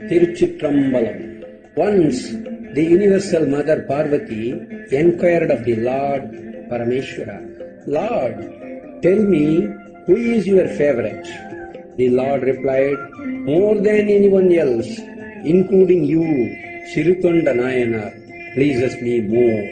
Tiruchitrambalam. Once the Universal Mother Parvati inquired of the Lord Parameshwara, Lord, tell me, who is your favorite? The Lord replied, more than anyone else, including you, Sirutonda Nayanar, pleases me more.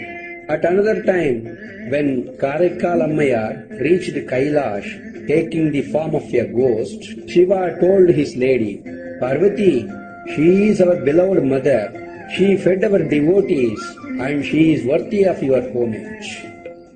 At another time, when Karaikal Ammayar reached Kailash, taking the form of a ghost, Shiva told his lady, Parvati, she is our beloved mother. She fed our devotees and she is worthy of your homage.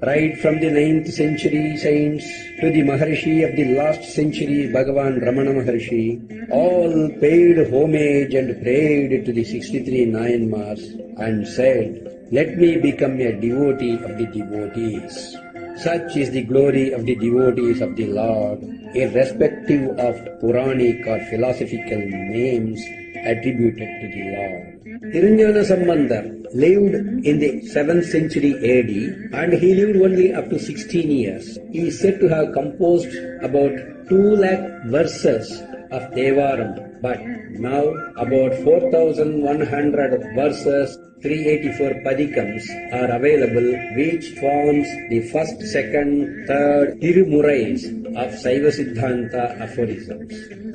Right from the 9th century saints to the Maharshi of the last century, Bhagavan Ramana Maharshi, all paid homage and prayed to the 63 Nayanmars and said, let me become a devotee of the devotees. Such is the glory of the devotees of the Lord, irrespective of Puranic or philosophical names attributed to the Lord. Tirunjana Sambandar lived in the 7th century AD and he lived only up to 16 years. He is said to have composed about 2 lakh verses of Devaram, but now about 4,100 verses, 384 padikams are available, which forms the first, second, third Tirumurais of Saiva Siddhanta aphorisms.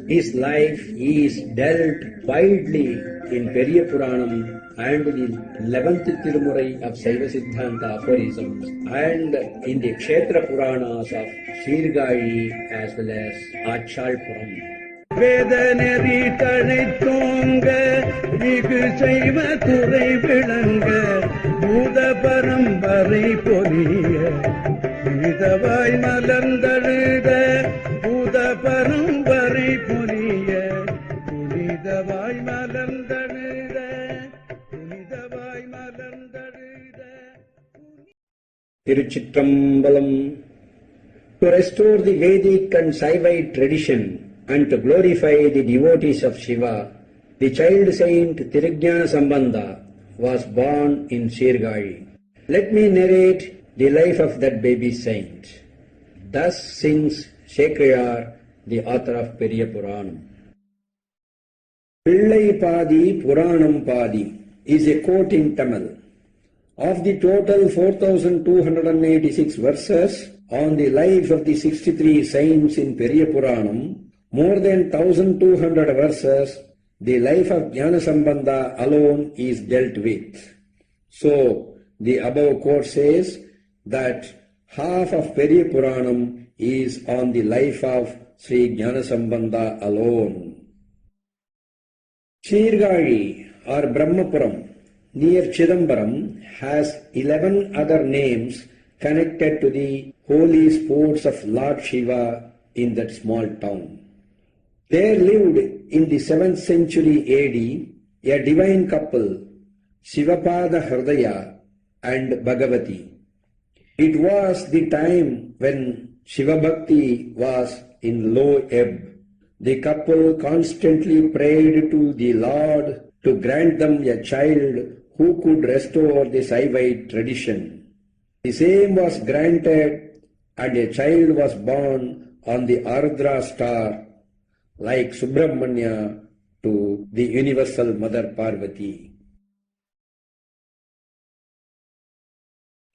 His life is dealt widely in Periya Puranam and the 11th Tirumurai of Saiva Siddhanta aphorisms and in the Kshetra Puranas of Sirgai as well as Achalpuram. வேதநெறி தழைத்தோங்க மிகு செய்வ துறை விளங்க பூத பரம்பரை பொரிய புனிதவாய் மலர்ந்தழுத பூத பரம்பரை பொரிய புனிதவாய் மலர்ந்தழுத புனிதவாய் மலர்ந்தழுத. Tiruchitrambalam. To restore the Vedic and Saivite tradition and to glorify the devotees of Shiva, the child saint Tirujnana Sambandha was born in Sirgai. Let me narrate the life of that baby saint. Thus sings Shekriyar, the author of Periya Puranam. Pillai Padi Puranam Padi is a quote in Tamil. Of the total 4,286 verses on the lives of the 63 saints in Periya Puranam, more than 1,200 verses, the life of Jnanasambandha alone is dealt with. So, the above quote says that half of Periya Puranam is on the life of Sri Jnanasambandha alone. Sirgai or Brahmapuram near Chidambaram has 11 other names connected to the holy sports of Lord Shiva in that small town. There lived in the 7th century AD a divine couple, Shivapada Hridaya and Bhagavati. It was the time when Shiva Bhakti was in low ebb. The couple constantly prayed to the Lord to grant them a child who could restore the Saivite tradition. The same was granted and a child was born on the Ardra star, like Subramanya to the Universal Mother Parvati.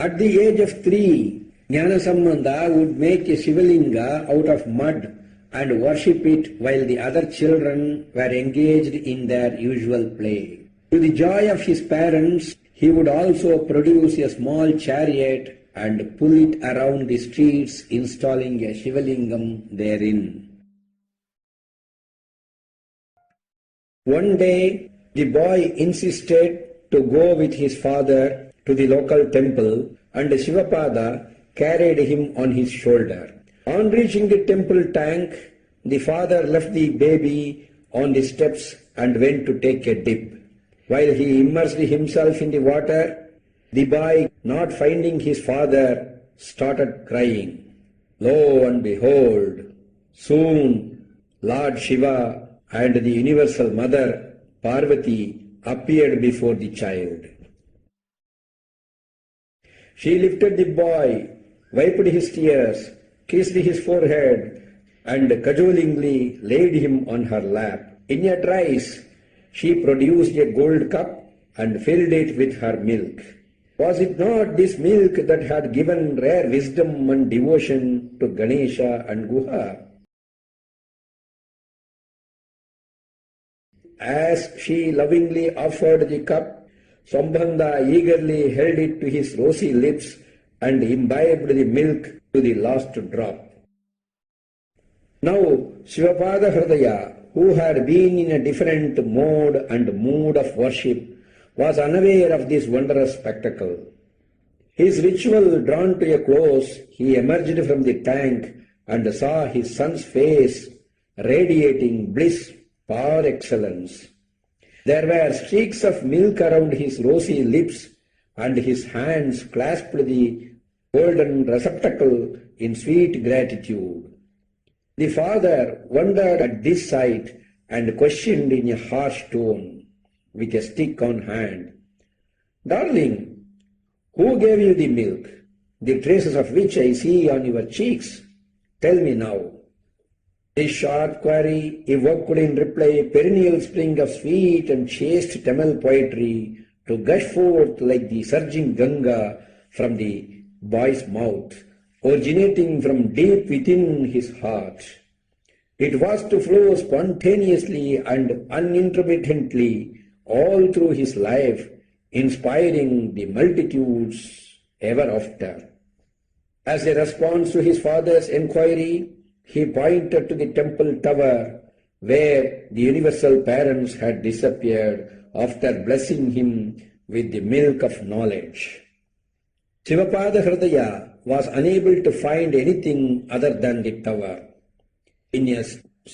At the age of 3, Jnanasambandha would make a Shivalinga out of mud and worship it while the other children were engaged in their usual play. To the joy of his parents, he would also produce a small chariot and pull it around the streets, installing a Shivalingam therein. One day, the boy insisted to go with his father to the local temple, and Shivapada carried him on his shoulder. On reaching the temple tank, the father left the baby on the steps and went to take a dip. While he immersed himself in the water, the boy, not finding his father, started crying. Lo and behold, soon Lord Shiva and the Universal Mother Parvati appeared before the child. She lifted the boy, wiped his tears, kissed his forehead, and cajolingly laid him on her lap. In a trice, she produced a gold cup and filled it with her milk. Was it not this milk that had given rare wisdom and devotion to Ganesha and Guha? As she lovingly offered the cup, Sambandha eagerly held it to his rosy lips and imbibed the milk to the last drop. Now, Shivapada Hridaya, who had been in a different mode and mood of worship, was unaware of this wondrous spectacle. His ritual drawn to a close, he emerged from the tank and saw his son's face radiating bliss par excellence. There were streaks of milk around his rosy lips, and his hands clasped the golden receptacle in sweet gratitude. The father wondered at this sight and questioned in a harsh tone, with a stick on hand, "Darling, who gave you the milk, the traces of which I see on your cheeks? Tell me now." This sharp query evoked in reply a perennial spring of sweet and chaste Tamil poetry to gush forth like the surging Ganga from the boy's mouth, originating from deep within his heart. It was to flow spontaneously and unintermittently all through his life, inspiring the multitudes ever after. As a response to his father's inquiry, he pointed to the temple tower where the universal parents had disappeared after blessing him with the milk of knowledge. Shivapada Hridaya was unable to find anything other than the tower. In a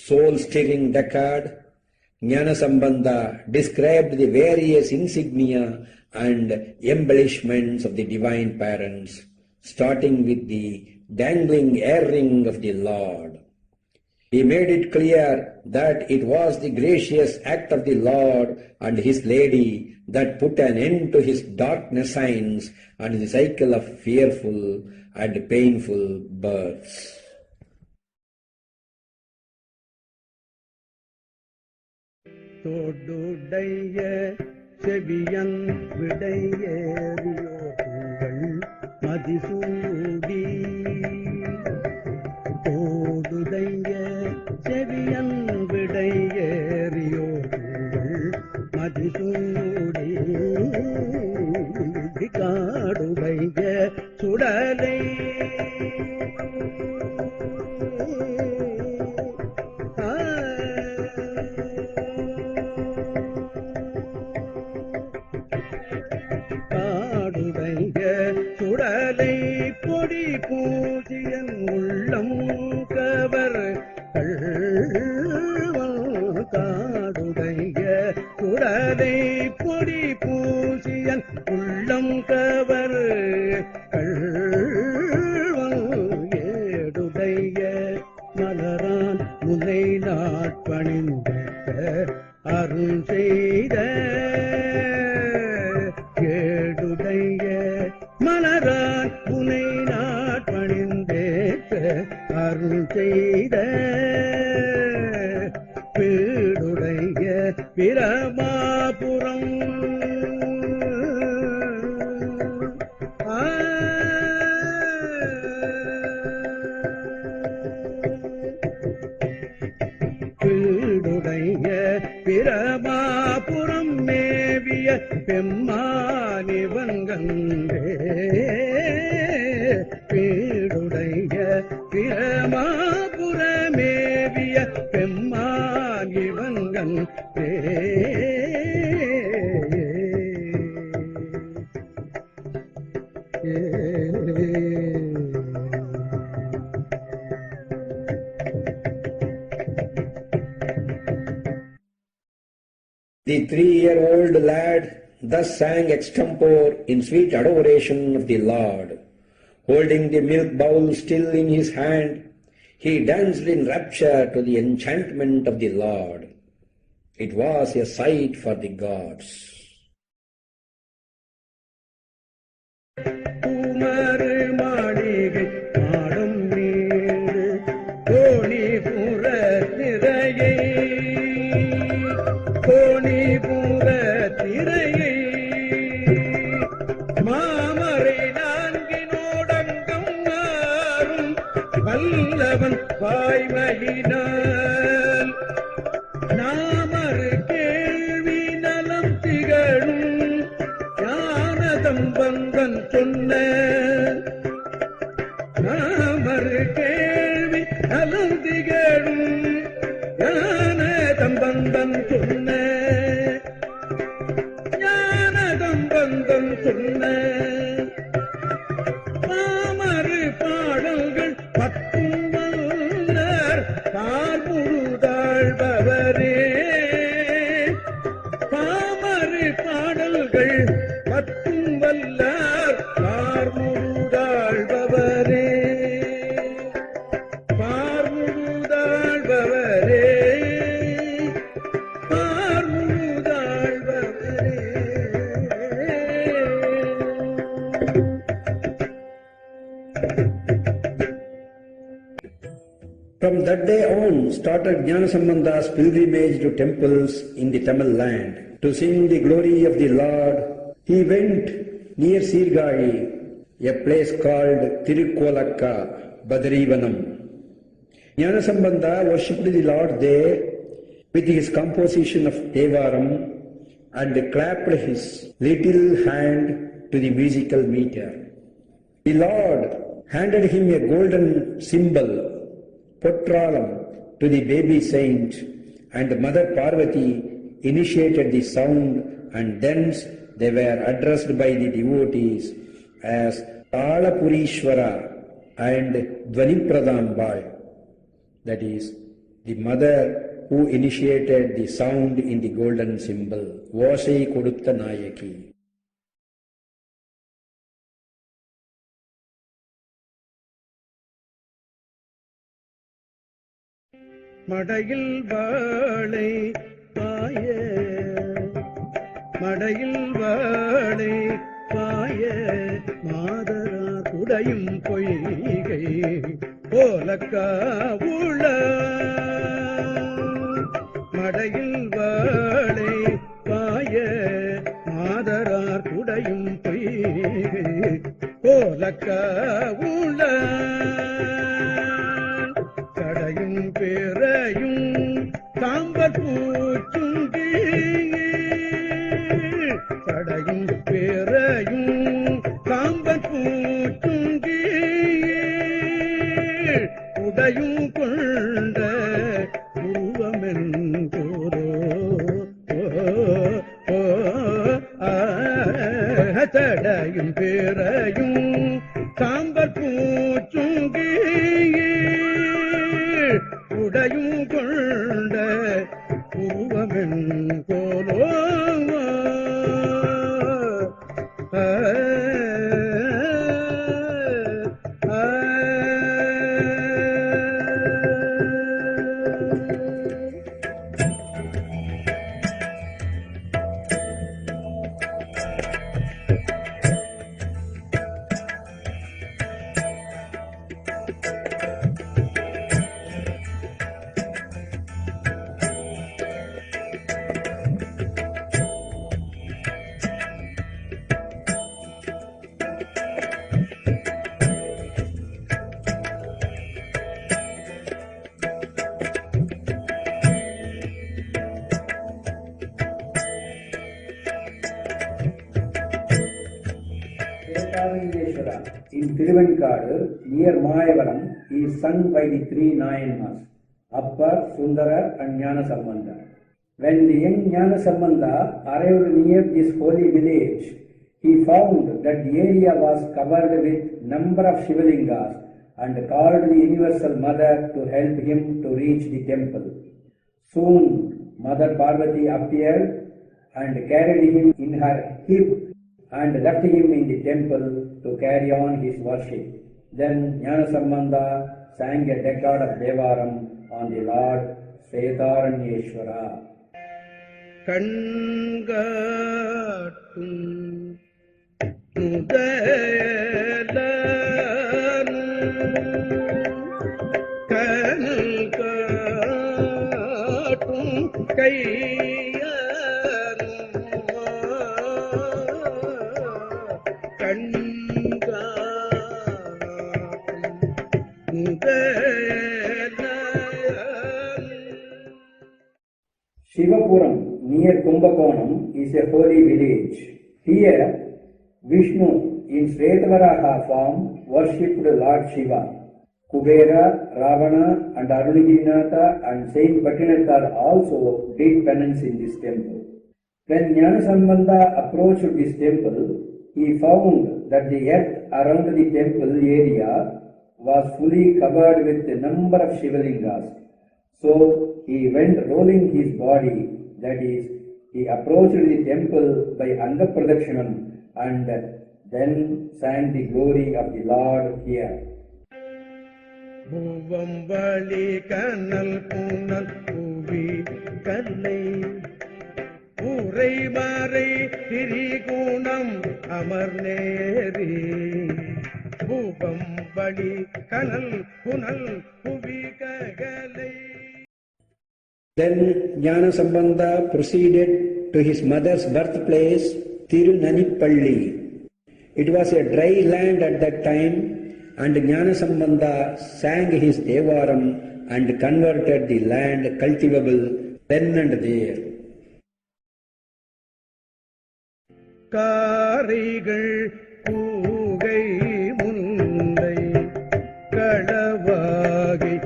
soul-stirring decade, Jnanasambandha described the various insignia and embellishments of the divine parents, starting with the dangling earring of the Lord. He made it clear that it was the gracious act of the Lord and his lady that put an end to his dark nescience and the cycle of fearful and painful births. தோடுடைய செவியன் விடையேறியோர்கள் மதிசூடி தோடுடைய செவியன் விடையேறியோர்கள் மதிசூடி காடுடைய சுடலை சுடலை பொடி பூஜியன் உள்ளம் cover காடுடைய சுடலை பொடி பூஜியன் உள்ளம் cover ஏடுடைய மலரான் முனை நாட்பணிந்த அருள் செய்த கேடுடைய மலரான் புனை நாட்பணிந்தேற்ற அருள் செய்த பீடுடைய பிரமாபுரம் பீடுடைய பிரமாபுரம் மேவிய பெம்மானிவங்கன்றே பீடுடைய பிரமாபுரமேவிய பெம்மானிவங்கன்றே The 3-year-old lad thus sang extempore in sweet adoration of the Lord. Holding the milk bowl still in his hand, he danced in rapture to the enchantment of the Lord. It was a sight for the gods. கோணி மணிபுர திரையை மாமரை நான்கினோடங்கம் மாறும் வல்லவன் வாய்மையினால் நாமரு கேள்வி நலம் திகழும் ஞானதம்பந்தன் சொன்ன நாமரு கேள்வி நலம் திகழும் ஞானதம்பந்தன் சொன்ன ஞானதம்பந்தன் சொன்ன மாமரு பாடல்கள் பத்தும் வல்லார் பார்முழுதாழ்பவரே பாமரு பாடல்கள் பத்தும் வல்லார் பார்முழுதாழ்பவரே பார்முழுதாழ்பவரே பார்முழுதாழ்பவரே. From that day on started Jnanasambandha's pilgrimage to temples in the Tamil land. To sing the glory of the Lord, he went near Sirgari, a place called Tirukkolakka, Badrivanam. Jnanasambandha worshipped the Lord there with his composition of Devaram and clapped his little hand to the musical meter. The Lord handed him a golden symbol, Potralam, to the baby saint, and Mother Parvati initiated the sound, and thence they were addressed by the devotees as Talapurishwara and Dvanipradambal, that is, the mother who initiated the sound in the golden symbol, Vasai Kodutta Nayaki. மடையில் வாழை பாய மடையில் வாழை பாய மாதரா குடையும் பொய்கை போலக்கா உள்ள மடையில் வாழை பாய மாதரார் குடையும் பொய்கை போலக்கா உள்ள கடையும் பேரையும் சாம்பல் பூச்சுங்கி கடையும் பேரையும் சாம்பல் பூச்சுங்கி உடையும் கொண்ட உருவமென்கூரோ தடையும் பேரையும் சாம்பல் பூச்சுங்கி உடையும் கொண்ட உருவமென் polo In Thiruvenkadu, near Mayavaram, he is sung by the three Nayanmas, Appar, Sundara and Jnanasambandha. When the young Jnanasambandha arrived near this holy village, he found that the area was covered with number of Shivalingas and called the Universal Mother to help him to reach the temple. Soon, Mother Parvati appeared and carried him in her hip and left him in the temple to carry on his worship. Then Jnanasambandha sang a decade of Devaram on the Lord Svetaranyeshwara. கண்காட்டும் முதலனு கண்காட்டும் கையாலும் Ampapuram near Kumbakonam is a holy village. Here, Vishnu in Svetavaraha form worshipped Lord Shiva. Kubera, Ravana and Arunagirinatha and Saint Patinathar also did penance in this temple. When Jnanasambandha approached this temple, he found that the earth around the temple area was fully covered with a number of Shivalingas. So he went rolling his body, that is, he approached the temple by Anga Pradakshinam and then sang the glory of the Lord here. பூவம்பளி கனல் புனல் புவி கல்லை ஊரை மாறை திரிகுணம் அமர்நேரி பூவம்பளி கனல் புனல் புவி கலை. Then Jnanasambandha proceeded to his mother's birthplace, Tirunanipalli. It was a dry land at that time, and Jnanasambandha sang his Devaram and converted the land cultivable then and there. காரைகள் பூகை முல்லை களவாகி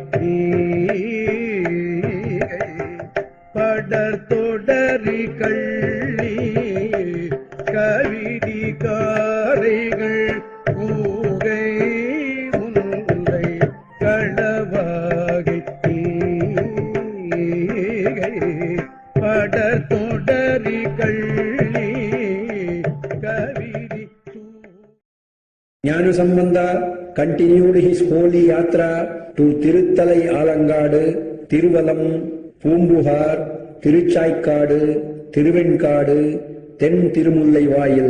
படர் தொடரி கள்ளி கவிதி காரைகள் பூகை முல்லை களவாகி படர் தொடரி கள்ளி கவிதி. Jnanasambandha continued his holy yatra to Tiruthalai Alangadu, Tiruvalam, Pumbuhar, Tiruchaikadu, Tiruvenkadu, then Tirumullaivayil.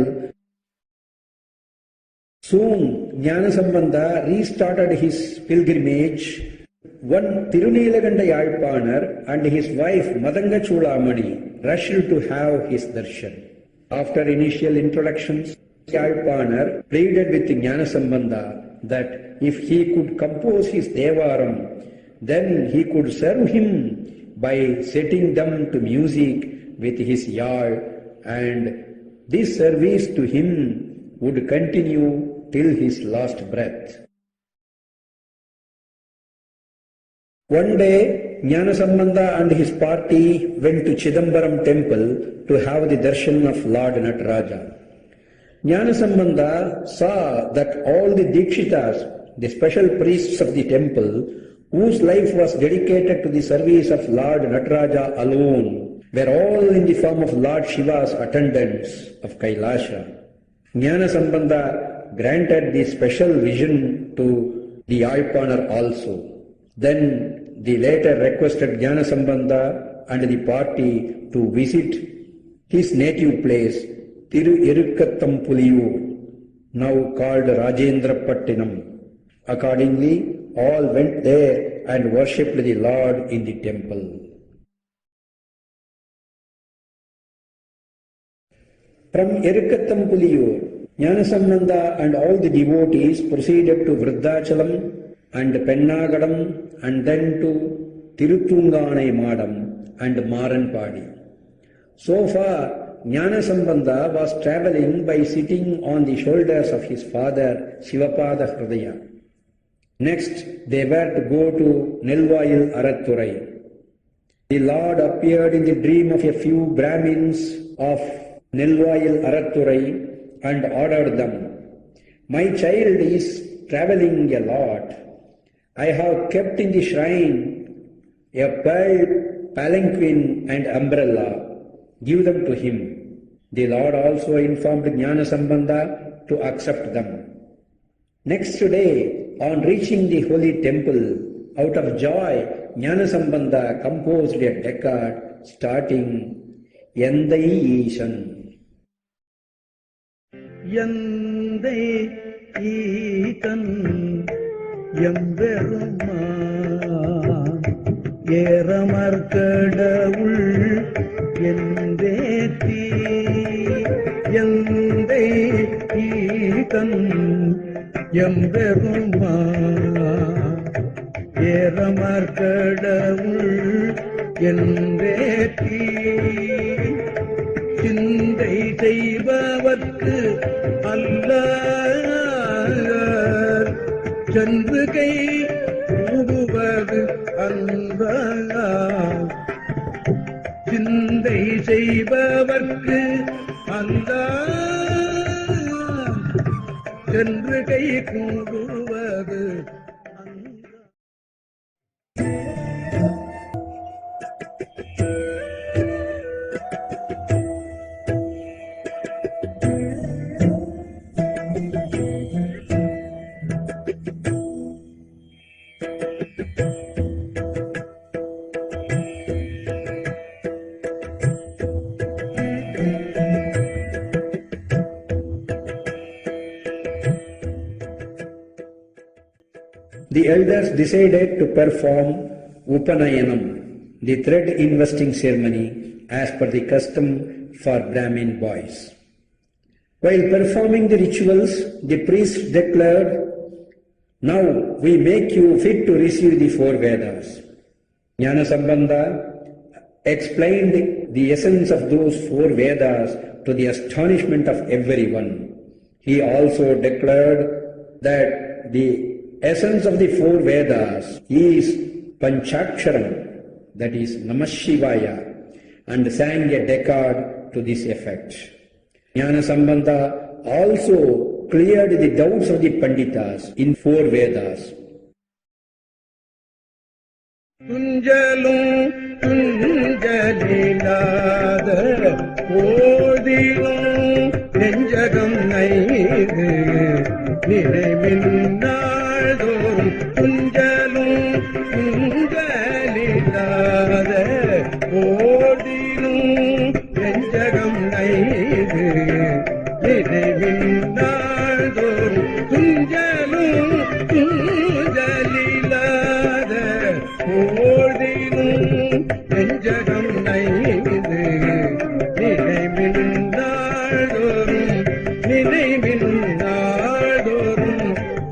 Soon Jnanasambandha restarted his pilgrimage. One Tirunilaganda Yalpanar and his wife Madanga Chulamani rushed to have his darshan. After initial introductions, Yalpanar pleaded with Jnanasambandha that if he could compose his Devaram, then he could serve him by setting them to music with his yal, and this service to him would continue till his last breath. One day, Jnanasambandha and his party went to Chidambaram temple to have the darshan of Lord Nataraja. Jnanasambandha saw that all the Dikshitas, the special priests of the temple, whose life was dedicated to the service of Lord Nataraja alone, were all in the form of Lord Shiva's attendants of Kailasha. Jnanasambandha granted the special vision to the Yalpanar also. Then the latter requested Jnanasambandha and the party to visit his native place, Tiru Irukattampuliyu, now called Rajendrapattinam. Accordingly, all went there and worshipped the Lord in the temple. From Irukattampuliyu, Jnanasambandha and all the devotees proceeded to Vriddachalam and Pennagadam and then to Tirutunganai Madam and Maranpadi. So far, Jnanasambandha was travelling by sitting on the shoulders of his father Shivapada Hridaya. Next, they were to go to Nelvayil Arathurai. The Lord appeared in the dream of a few Brahmins of Nelvayil Arathurai and ordered them, "My child is travelling a lot. I have kept in the shrine a pearl palanquin and umbrella. Give them to him." The Lord also informed Jnanasambandha to accept them. Next day, on reaching the holy temple, out of joy, Jnanasambandha composed a decade starting Yandai Ishan. Yandai Ishan எம்பெருமான் ஏறமர்கடவுள் என்றேத்தி எந்தை eigen எம்பெருமான் ஏறமர்கடவுள் என்றேற்றி சிந்தை செய்பவர்க்கு அல்ல சென்று கை கூடுவது அன்ப சிந்தை செய்பவர்க்கு அல்ல சென்று கை கூடுவது The elders decided to perform Upanayanam, the thread investing ceremony, as per the custom for Brahmin boys. While performing the rituals, the priest declared, "Now we make you fit to receive the four Vedas." Jnanasambandha explained the essence of those four Vedas to the astonishment of everyone. He also declared that the essence of the four Vedas is Panchaksharam, that is Namah Shivaya, and sang a decade to this effect. Jnanasambandha also cleared the doubts of the Panditas in four Vedas. துஞ்சலும் துஞ்சலில்லாத போதிலும் நெஞ்சகம் நைது நினைவின்னாள்தோறும் துஞ்சலும் துஞ்சலில்லாத போதிலும் நெஞ்சகம் நைது நினைவின்னாள்தோறும் துஞ்சலும் துஞ்சலில்லாத போதிலும் நெஞ்சகம் நைது நினைவின்னாள்தோறும் நினைவின்னாள்தோறும்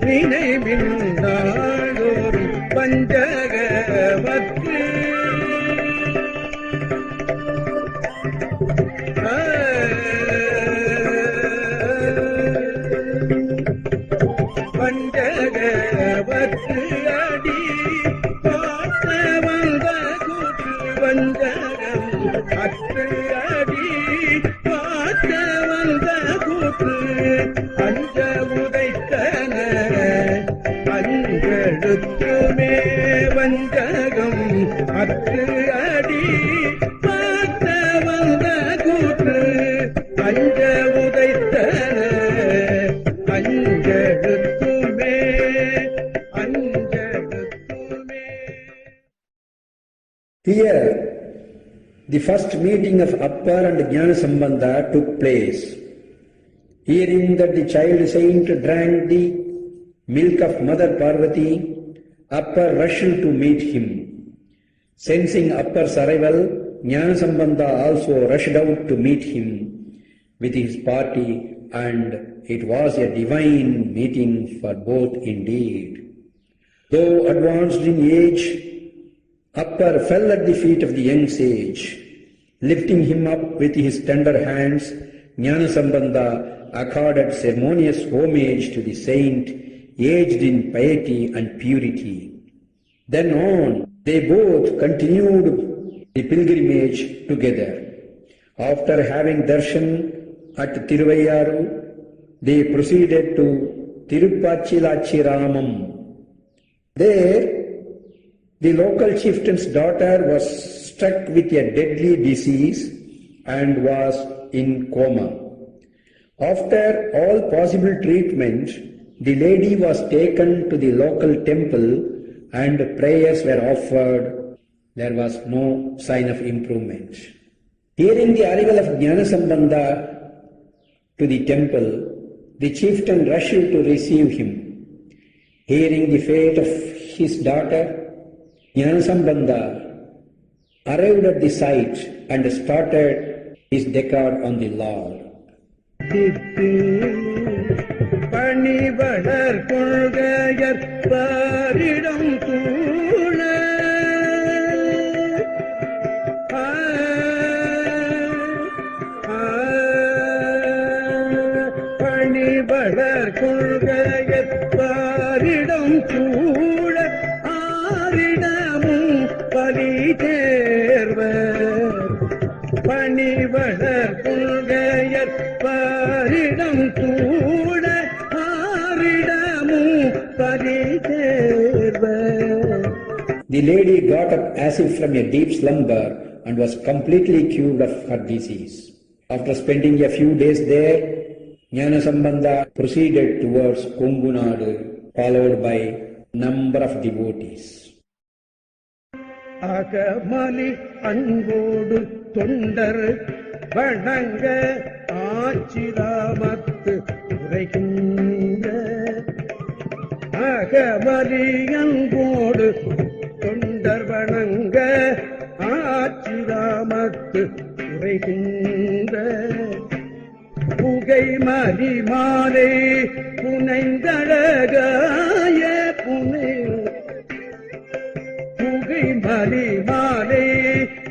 நினைவின்னாள்தோறும் பஞ்சகவத்து பஞ்சகவத்து அடி பார்த்த வந்த கூற்று வஞ்சகம் அற்று அடி பார்த்த வந்த கூற்று அஞ்ச உதைத்தன அஞ்செழுத்துமே வஞ்சகம் அற்று அடி பார்த்த வந்த கூற்று அஞ்ச உதைத்தன அஞ்செழுத்துமே அஞ்செழுத்துமே. Here, the first meeting of Appar and Jnanasambandha took place. Hearing that the child saint drank the milk of Mother Parvati, Appar rushed to meet him. Sensing Appar's arrival, Jnanasambandha also rushed out to meet him with his party, and it was a divine meeting for both indeed. Though advanced in age, Appar fell at the feet of the young sage. Lifting him up with his tender hands, Jnanasambandha accorded ceremonious homage to the saint, aged in piety and purity. Then on, they both continued the pilgrimage together. After having darshan at Tiruvayyaru, they proceeded to Tirupachilachiramam. There, the local chieftain's daughter was struck with a deadly disease and was in coma. After all possible treatment, the lady was taken to the local temple and prayers were offered. There was no sign of improvement. Hearing the arrival of Jnanasambandha to the temple, the chieftain rushed to receive him. Hearing the fate of his daughter, Jnanasambandha arrived at the site and started his decade on the Lord. பணிவளர் கொள்கையற் பாரிடம் சூழ பணிவளர் புல்கையர் பாரிடம் கூட ஆரிடமும் பரிதேர்வர். The lady got up as if from a deep slumber and was completely cured of her disease. After spending a few days there, Jnanasambandha proceeded towards Kongunadu, followed by number of devotees. அகமலி அன்போடு தொண்டர் வணங்க ஆச்சிராமத்து உரைகின்ற அகமலி அன்போடு தொண்டர் வணங்க ஆச்சிராமத்து உரைகின்ற புகை மலி மாலை புனைந்தழகாய புகை மலி மாலை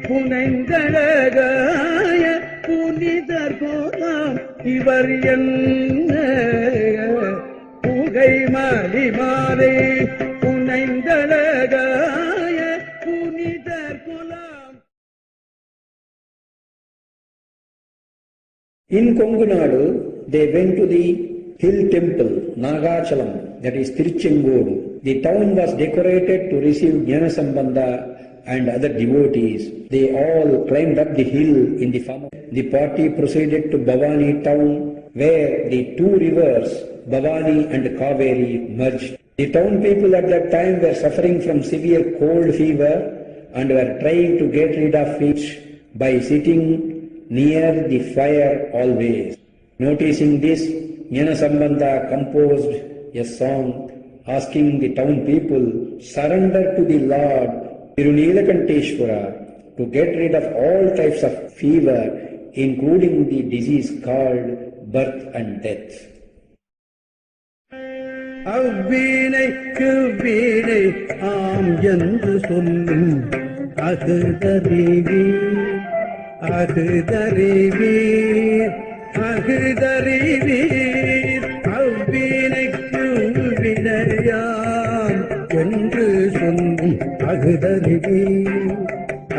புனைந்தழகாய புனிதர் கோலாம் இவர் என்ன புகை மலி மாலை புனைந்தழகாய புனிதர் கோலாம். In Kongunadu, they went to the hill temple, Nagachalam, that is Tiruchengodu. The town was decorated to receive Jnanasambandha and other devotees. They all climbed up the hill in the form of. The party proceeded to Bhavani town, where the two rivers, Bhavani and Kaveri, merged. The town people at that time were suffering from severe cold fever and were trying to get rid of it by sitting near the fire always. Noticing this, Jnanasambandha composed a song asking the town people surrender to the Lord Tirunilakanteshwara to get rid of all types of fever, including the disease called birth and death. அவ்வினைக்கு வீணை ஆம் என்று சொல்லும் அகுதறிவீர் அகுதறிவீர் அகுதறிவீர் அவ்வினைக்கு வினையாம் என்று சொல்லும் அகுதறிவீர்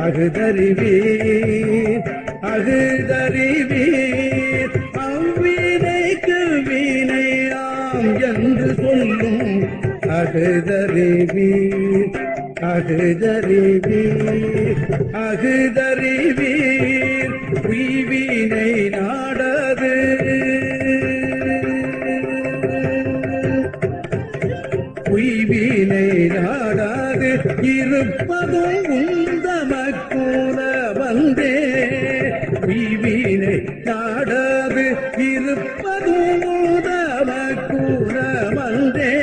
அகுதறிவீர் அகுதறிவீர் அவ்வினைக்கு வினையாம் என்று சொல்லும் அகுதறிவீர் அகுதறிவீர் அகுதறிவீர் உய்வினை நாடாது உய்வினை நாடாது இருப்பதும் உந்தமக்கூற வந்தே உய்வினை நாடாது இருப்பதும் உந்தமக்கூற வந்தே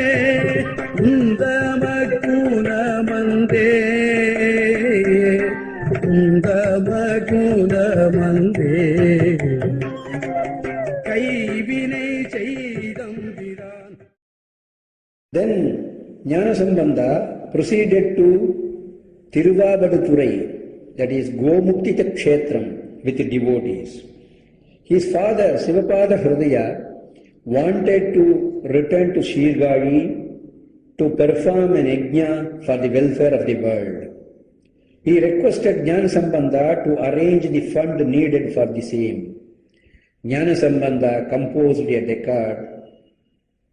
உந்தமக்கூற வந்தே உந்தமக்கூற வந்தே கைவினை செய்தம்பிரான். Then Jnanasambandha proceeded to Tiruvavaduturai, that is Gomuktita Kshetram, with devotees. His father Sivapada Hridaya wanted to return to Shirgadi to perform an yajna for the welfare of the world. He requested Jnanasambandha to arrange the fund needed for the same. Jnanasambandha composed a decade,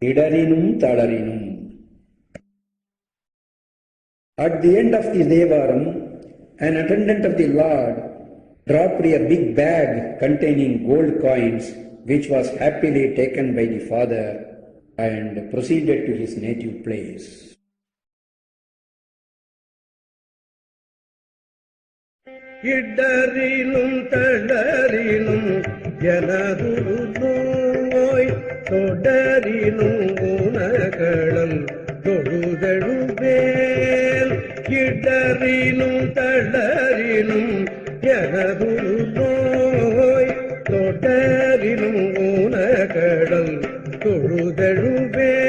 Idarinum Talarinum. At the end of the Devaram, an attendant of the Lord dropped a big bag containing gold coins, which was happily taken by the father and proceeded to his native place. இடரினும் தளரினும் எனதுரு நோய் தொடரினும் உணகளம் தொழுதழுவேல் இடரினும் தளரினும் எனதுரு நோய் தொடரினும் உணகளம் தொழுதழுவேல்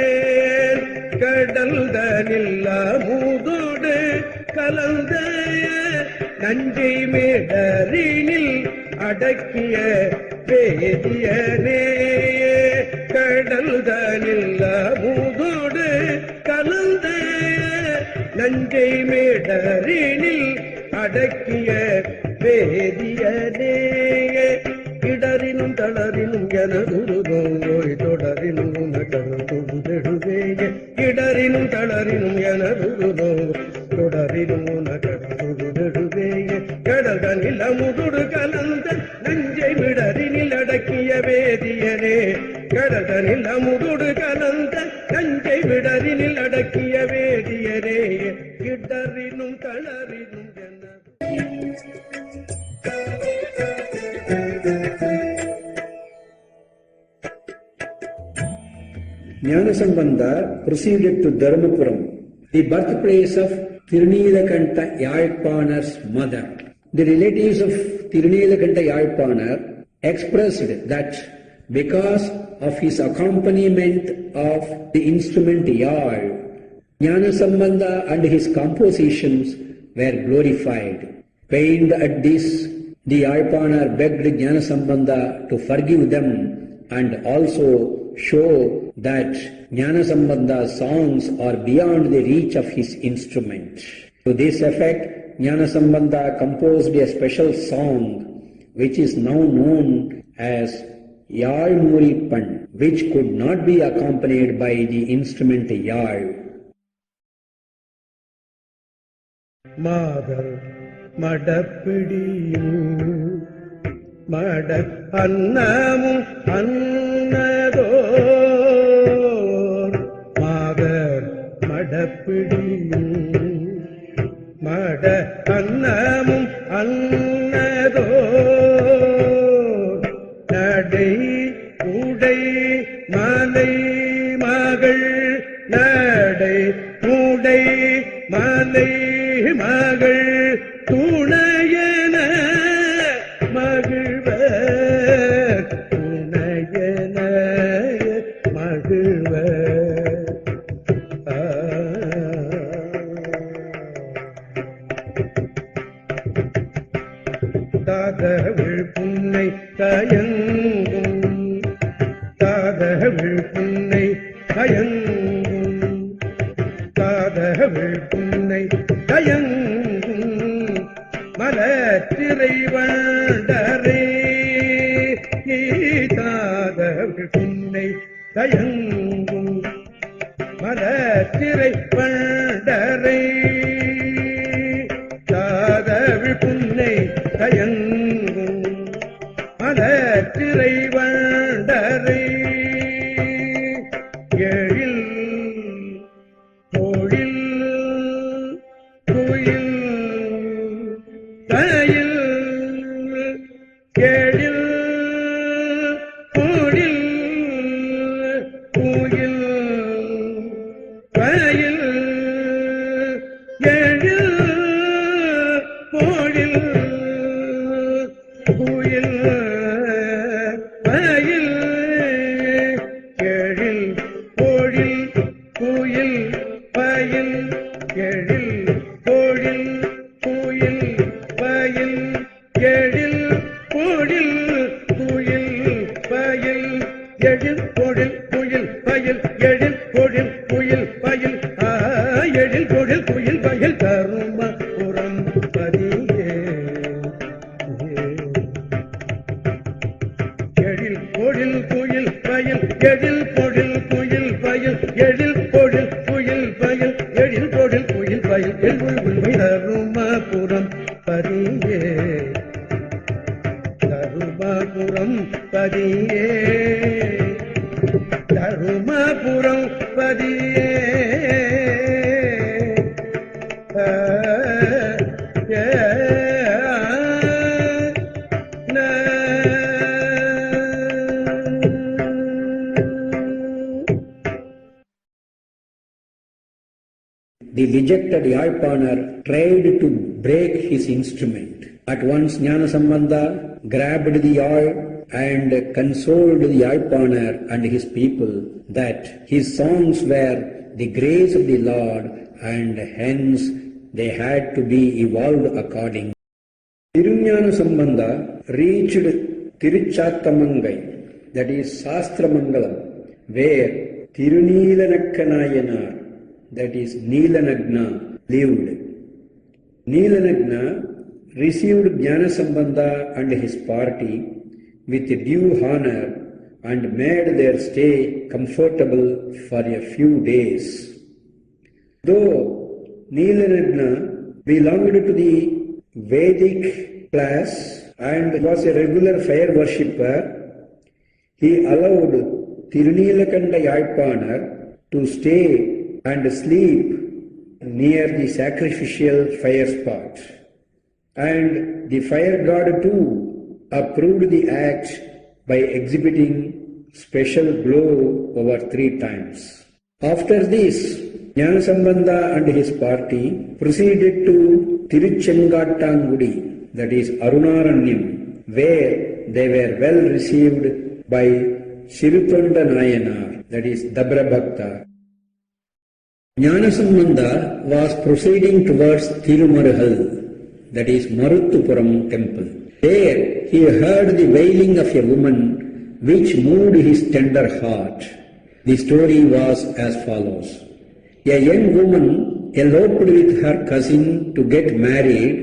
கடல் தனில் அமுதோடு கலந்த நஞ்சை மேடரினில் அடக்கிய வேதியனே கடல் தனில் அமுதோடு கலந்த நஞ்சை மேடரினில் அடக்கிய வேதியனே இடரினும் தளரினும் எனதுரு நோய் தொடரினும் உனகருதுடுவேயே இடரினும் தளரினும் எனதுரு நோய் தொடரினும் உனகருதுடுவேயே கடல்தனில் அமுதுடு கலந்த நஞ்சை விடரினில் அடக்கிய வேதியனே கடல்தனில் அமுதுடு கலந்த நஞ்சை விடரினில் அடக்கிய வேதியனே இடரினும் தளரினும் Jnanasambandha proceeded to Dharmapuram, the birthplace of Tirunilakanta Yalpanar's mother. The relatives of Tirunilakanta Yalpanar expressed that because of his accompaniment of the instrument Yal, Jnanasambandha and his compositions were glorified. Pained at this, the Yalpanar begged Jnanasambandha to forgive them and also show that Jnanasambandha's songs are beyond the reach of his instrument. To this effect, Jnanasambandha composed a special song which is now known as Yalmuripan, which could not be accompanied by the instrument Yal. மாதர் மடப்பிடியும் மட அன்னமும் அன்னதோர் மாதர் மடப்பிடியும் மட அன்னமும் அன்னதோர் நடை உடை மலை மகள் நடை உடை மலை மகள் துணையன மகிழ்வர் துணையன மகிழ்வர் தாதவிழ் புன்னை தயங்கும் தாதவிழ் புன்னை தயங்கும் தாதவிழ் புன்னை தயங்கும் மலத்திரை வண்டரே தாதவிழ் புன்னை தயங்கும் மலத்திரை வண்டரே தாதவிழ் புன்னை தயங்கும் மலத்திரை வண்டரே எழில் பொழில் குயில் தயில் எழில் பொழில் குயில் தயில் எழில் பொழில் குயில் தயில் எழில் பொழில் குயில் பயில் எழில் பொழில் குயில் பயில் எழில் பொழில் குயில் பயில் எழில் பொழில் குயில் பயில் எழில் பொழில் குயில் பயில் எழில் பொழில் குயில் பயில் தருமபுரம் பதியே எழில் பொழில் குயில் பயில் எழில் பொழில் குயில் பயில் எழில் பொழில் குயில் பயில் எழில் பொழில் குயில் பயில் எழுமை தருமபுரம் பதியே தருமபுரம் பதியே தருமபுரம் பதியே The dejected Yalpanar tried to break his instrument. At once Jnanasambandha grabbed the yal and consoled the Yalpanar and his people that his songs were the grace of the Lord and hence they had to be evolved accordingly. Tirunyanasambandha reached Tiruchattamangai, that is Sastramangalam, where Tirunilanakanayanar, that is Nilanagna, lived. Nilanagna received Jnanasambandha and his party with due honor and made their stay comfortable for a few days. Though Nilanagna belonged to the Vedic class and was a regular fire worshipper, he allowed Tirunilakanda Yalpanar to stay and sleep near the sacrificial fire spot. And the fire god too approved the act by exhibiting special glow over 3 times. After this, Jnanasambandha and his party proceeded to Tiruchengattangudi, that is Arunaranyam, where they were well received by Sirutonda Nayanar, that is Dabra Bhakta. Jnanasambandha was proceeding towards Tirumarhal, that is Maruthupuram temple. There he heard the wailing of a woman which moved his tender heart. The story was as follows. A young woman eloped with her cousin to get married,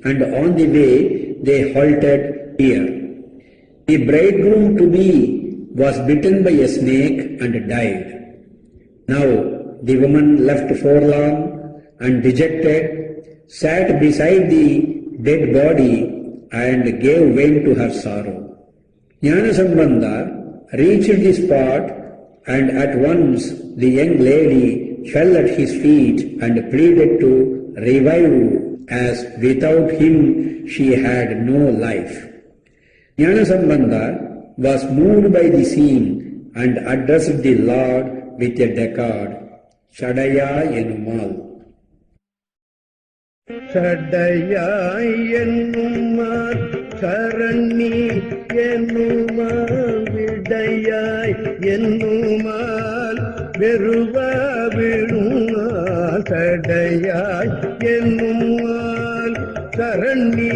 and on the way they halted here. The bridegroom-to-be was bitten by a snake and died. Now the woman, left forlorn and dejected, sat beside the dead body and gave vent to her sorrow. Jnanasambandha reached the spot, and at once the young lady fell at his feet and pleaded to revive, as without him she had no life. Jnanasambandha was moved by the scene and addressed the Lord with a decade, Shadaya Enumal. சடையாய் என்னுமால் கரண்ணி என்னுமால் விடையாய் என்னுமால் வெறுவா விழுமால் சடையாய் என்னுமால் கரண்ணி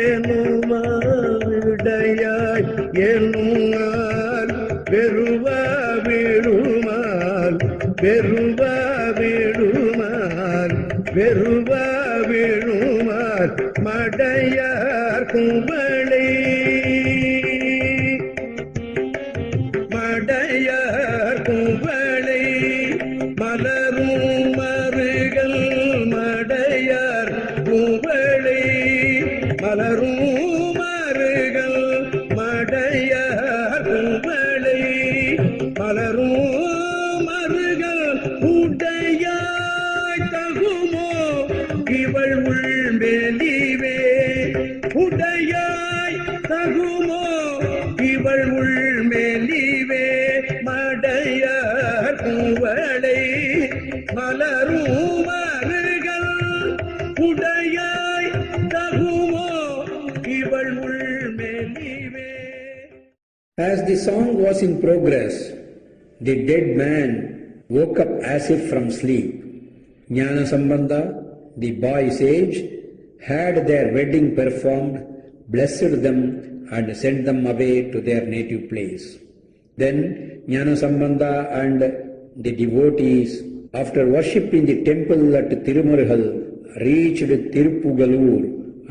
என்னுமால் விடையாய் என்னுமால் வெறுவா விழுமால் வெறுவா விழுமால் வெறுவா விழுமார் மடையார் கும்பளை மடையார் கும்பளை மலரும் மருகள் மடையார் கும்பளை மலரும் மருகள் மடையார் கும்பளை மலரும் இவள் உள்மெலிவே உடையாய் தகுமோ இவள் உள்மெலிவே மடையார் பூவளை மலரும் மருகள் உடையாய் தகுமோ இவள் உள்மெலிவே. As the song was in progress, the dead man woke up as if from sleep. Jnanasambandha, the boy's age, had their wedding performed, blessed them and sent them away to their native place. Then Jnanasambandha and the devotees, after worship in the temple at Tirumarhal, reached Tirupugalur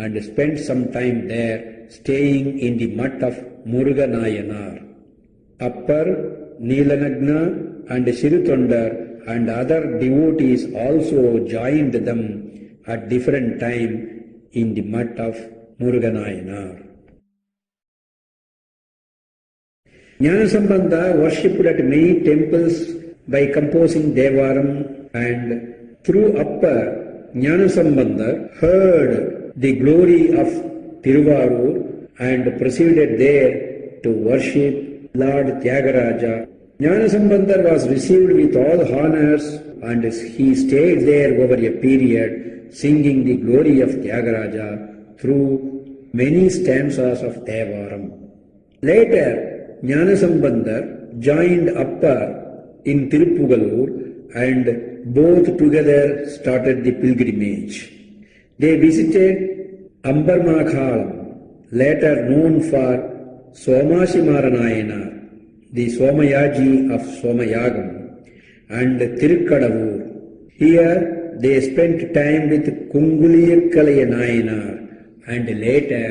and spent some time there, staying in the mutt of Muruganayanar. Appar, Nilanagna and Sirutondar and other devotees also joined them at different time in the mutt of Muruganayanar. Jnanasambandha worshipped at many temples by composing Devaram, and through Appar, Jnanasambandha heard the glory of Tiruvarur and proceeded there to worship Lord Tyagaraja. Jnanasambandha was received with all honors, and he stayed there over a period, singing the glory of Tyagaraja through many stanzas of Devaram. Later, Jnanasambandha joined Appar in Tirupugalur, and both together started the pilgrimage. They visited Ambarmakhalam, later known for Somashimara, the Somayaji of Somayagam, and Tirukkadavur. Here they spent time with Kunguliyakkalaya Nayanar and later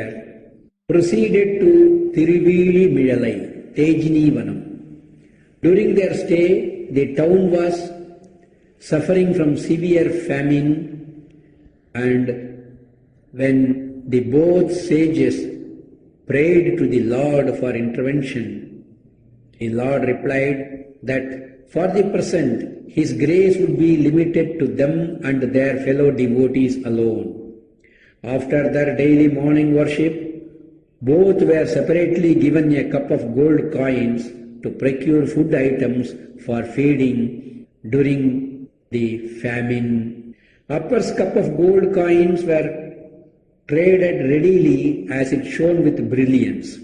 proceeded to Tiruvili Milalai, Tejinivanam. During their stay, the town was suffering from severe famine, and when the both sages prayed to the Lord for intervention, the Lord replied that for the present His grace would be limited to them and their fellow devotees alone. After their daily morning worship, both were separately given a cup of gold coins to procure food items for feeding during the famine. Upper's cup of gold coins were traded readily as it shone with brilliance.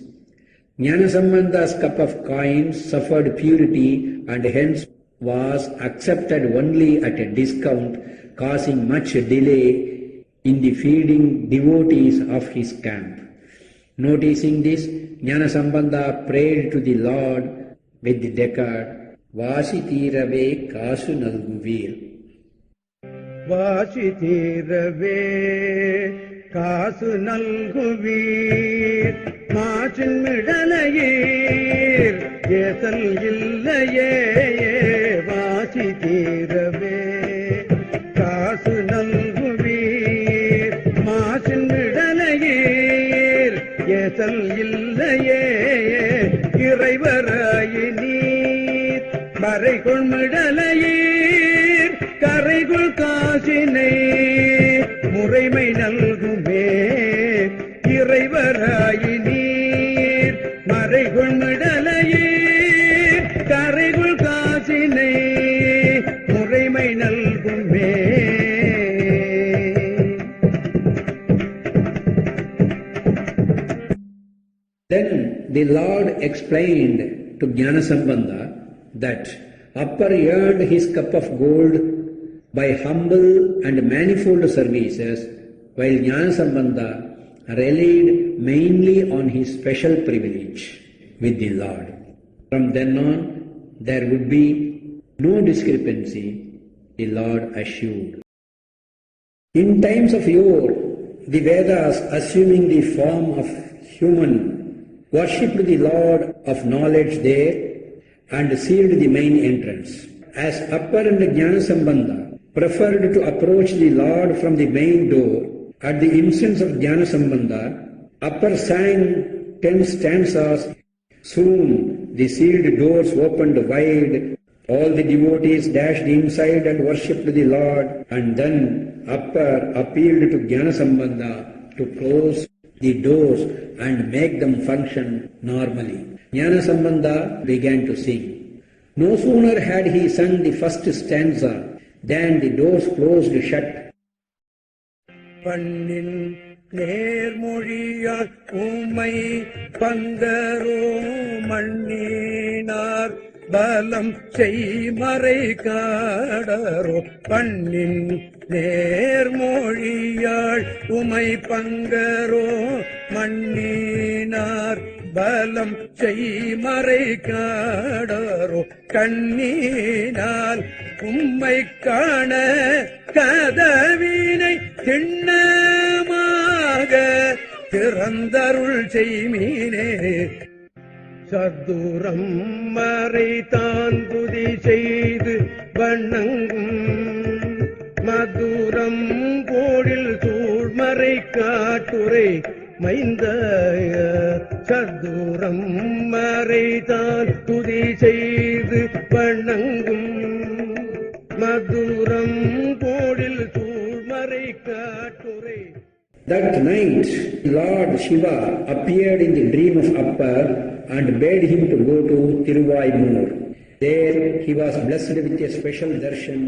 Jnanasambandha's cup of coins suffered purity and hence was accepted only at a discount, causing much delay in the feeding devotees of his camp. Noticing this, Jnanasambandha prayed to the Lord with the decade, Vasi Tirave Kasu Nalguvir. வாசி தீரவே காசு நல்குவீர் மாற்றின் மிடலையீர் ஏசல் இல்லையே வாசி தீரவே காசு நல்குவீர் மாற்றின் மிடலையீர் ஏசல் இல்லையே இறைவராயினீர் மறைகொள் மிடலையீர் கரைகுள் காசினை முறைமை நல்குமே இறைவராயினீர் மறைகுள் மிடலையீர் கரைகுள் காசினை முறைமை நல்குமே. Then the Lord explained to Jnanasambandha that Upper earned his cup of gold by humble and manifold services, while Jnanasambandha relied mainly on his special privilege with the Lord. From then on, there would be no discrepancy, the Lord assured. In times of yore, the Vedas, assuming the form of human, worshipped the Lord of knowledge there and sealed the main entrance. As Upper and Jnanasambandha preferred to approach the Lord from the main door, at the instance of Jnanasambandha, Upper sang 10 stanzas. Soon the sealed doors opened wide, all the devotees dashed inside and worshipped the Lord, and then Upper appealed to Jnanasambandha to close the doors and make them function normally. Jnanasambandha began to sing. No sooner had he sung the first stanza than the doors closed shut. பண்ணின் நேர்மொழியால் உம்மை பங்கரோ மண்ணினார் பலம் செய்மறை காடரோ பண்ணின் நேர்மொழியாள் உமை பங்கரோ மண்ணினார் பலம் செய்மறை காடரோ கண்ணீனால் உம்மை காண கதவினை திண்ணமாக திறந்தருள் செய்மீனே சத்துரம் மறைதான் துதி செய்து வண்ணங்கும் மதுரம் கோடில் சூழ்மறை காட்டுரை மைந்த சத்துரம் மறைதான் துதி செய்து வண்ணங்கும் மதுரம் கோடில் சூழ்மறை காட்டுரை. That night, Lord Shiva appeared in the dream of Upper and bade him to go to Tiruvaimur. There he was blessed with a special darshan